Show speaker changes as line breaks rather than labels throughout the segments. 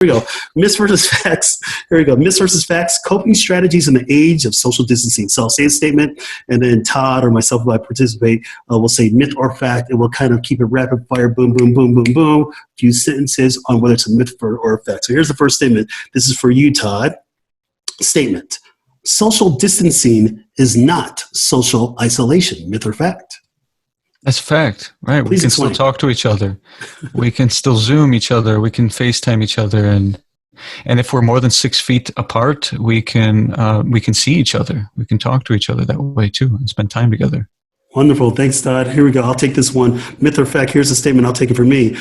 Here we go. Myths versus facts. Here we go. Myths versus facts. Coping strategies in the age of social distancing. So I'll say a statement, and then Todd or myself, if I participate, will say myth or fact, and we'll kind of keep it rapid fire. Boom, boom, boom, boom, boom. A few sentences on whether it's a myth or a fact. So here's the first statement. This is for you, Todd. Statement. Social distancing is not social isolation. Myth or fact?
That's a fact, right?
Please
we can
explain.
still talk to each other. We can still Zoom each other. We can FaceTime each other, and if we're more than 6 feet apart, we can see each other. We can talk to each other that way too, and spend time together.
Wonderful. Thanks, Todd. Here we go. I'll take this one. Myth or fact, here's a statement. I'll take it for me.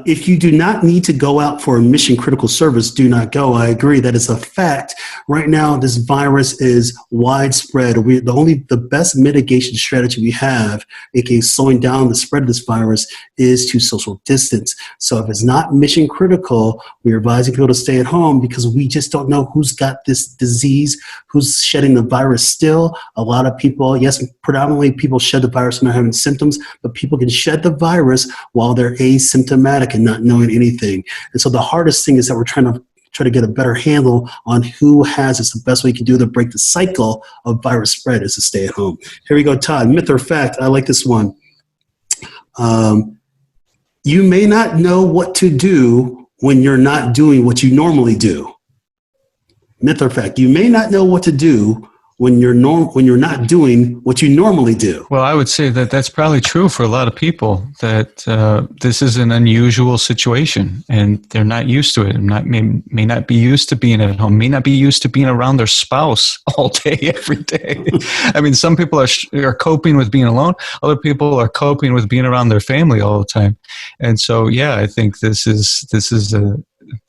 If you do not need to go out for a mission critical service, do not go. I agree. That is a fact. Right now, this virus is widespread. The best mitigation strategy we have, aka slowing down the spread of this virus, is to social distance. So if it's not mission critical, we're advising people to stay at home because we just don't know who's got this disease, who's shedding the virus still. A lot of people, yes, predominantly people shed the virus when they're having symptoms, but people can shed the virus while they're asymptomatic and not knowing anything. And so the hardest thing is that we're trying to get a better handle on who has this. The best way you can do to break the cycle of virus spread is to stay at home. Here we go, Todd. Myth or fact? I like this one. You may not know what to do when you're not doing what you normally do. Myth or fact? You may not know what to do when you're not doing what you normally do.
Well, I would say that that's probably true for a lot of people, that this is an unusual situation and they're not used to it, and may not be used to being at home, may not be used to being around their spouse all day, every day. I mean, some people are coping with being alone. Other people are coping with being around their family all the time. And so, yeah, I think this is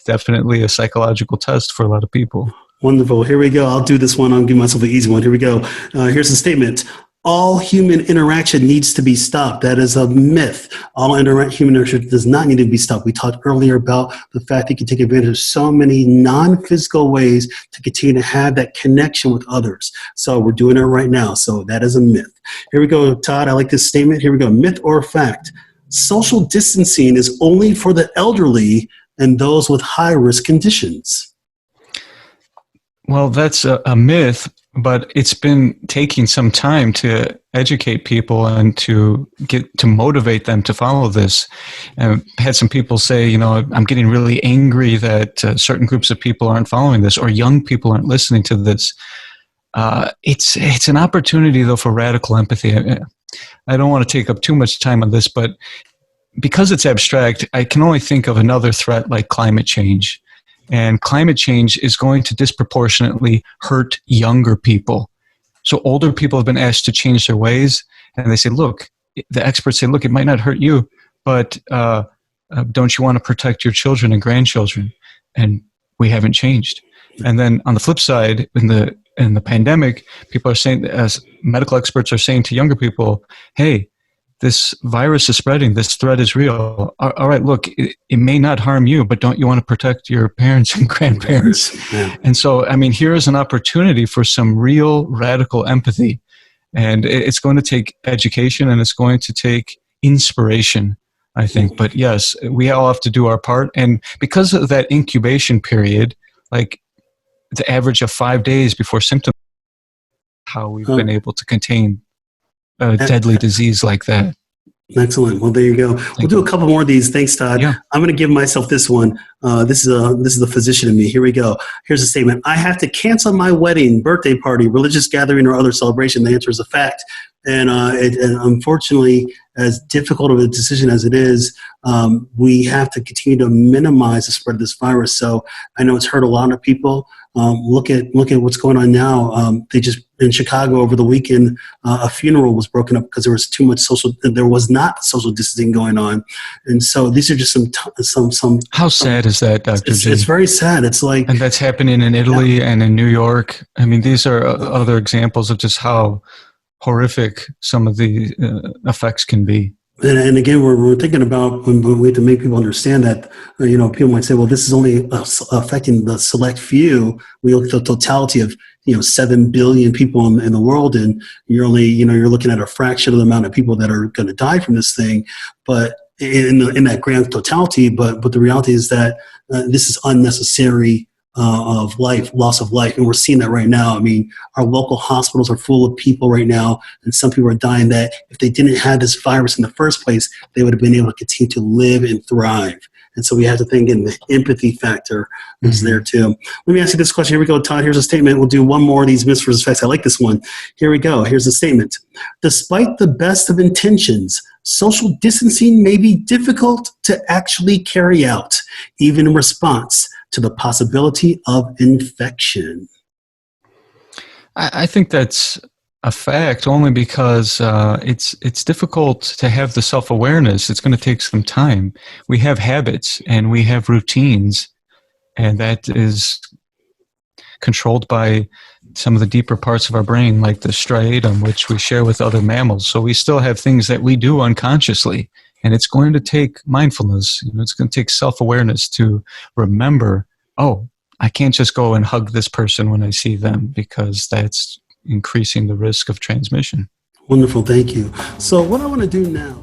definitely a psychological test for a lot of people.
Wonderful. Here we go. I'll do this one. I'll give myself an easy one. Here we go. Here's a statement. All human interaction needs to be stopped. That is a myth. All human interaction does not need to be stopped. We talked earlier about the fact that you can take advantage of so many non-physical ways to continue to have that connection with others. So we're doing it right now. So that is a myth. Here we go, Todd. I like this statement. Here we go. Myth or fact? Social distancing is only for the elderly and those with high-risk conditions.
Well, that's a myth, but it's been taking some time to educate people and to motivate them to follow this. I've had some people say, I'm getting really angry that certain groups of people aren't following this, or young people aren't listening to this. It's an opportunity, though, for radical empathy. I don't want to take up too much time on this, but because it's abstract, I can only think of another threat like climate change. And climate change is going to disproportionately hurt younger people. So older people have been asked to change their ways, and they say, look, the experts say, look, it might not hurt you, but don't you want to protect your children and grandchildren? And we haven't changed. And then on the flip side, in the pandemic, people are saying, as medical experts are saying to younger people, hey, this virus is spreading. This threat is real. All right, look, it may not harm you, but don't you want to protect your parents and grandparents? Yeah. And so, I mean, here is an opportunity for some real radical empathy. And it's going to take education and it's going to take inspiration, I think. But yes, we all have to do our part. And because of that incubation period, like the average of 5 days before symptoms, how we've been able to contain a deadly disease like that.
Excellent. Well, there you go. We'll do a couple more of these. Thanks, Todd.
Yeah.
I'm going to give myself this one. This is the physician in me. Here we go. Here's a statement. I have to cancel my wedding, birthday party, religious gathering, or other celebration. The answer is a fact. And unfortunately, as difficult of a decision as it is, we have to continue to minimize the spread of this virus. So I know it's hurt a lot of people. Look at what's going on now. They just in Chicago over the weekend, a funeral was broken up because there was not social distancing going on, and so these are just some. How
sad is that, Dr. G?
It's very sad. It's like,
and that's happening in Italy and in New York. I mean, these are other examples of just how horrific some of the effects can be.
And again, we're thinking about when we have to make people understand that, people might say, well, this is only affecting the select few. We look at the totality of, 7 billion people in the world, and you're only, you're looking at a fraction of the amount of people that are going to die from this thing. But in that grand totality, but the reality is that this is unnecessary of life, loss of life. And we're seeing that right now. I mean, our local hospitals are full of people right now, and some people are dying that if they didn't have this virus in the first place, they would have been able to continue to live and thrive. And so we have to think in the empathy factor is there too. Let me ask you this question. Here we go, Todd. Here's a statement. We'll do one more of these myths versus facts. I like this one. Here we go. Here's a statement. Despite the best of intentions, social distancing may be difficult to actually carry out, even in response to the possibility of infection.
I think that's a fact only because it's difficult to have the self-awareness. It's going to take some time. We have habits and we have routines, and that is controlled by some of the deeper parts of our brain, like the striatum, which we share with other mammals. So we still have things that we do unconsciously, and it's going to take mindfulness. It's going to take self-awareness to remember, oh, I can't just go and hug this person when I see them, because that's increasing the risk of transmission.
Wonderful. Thank you. So what I want to do now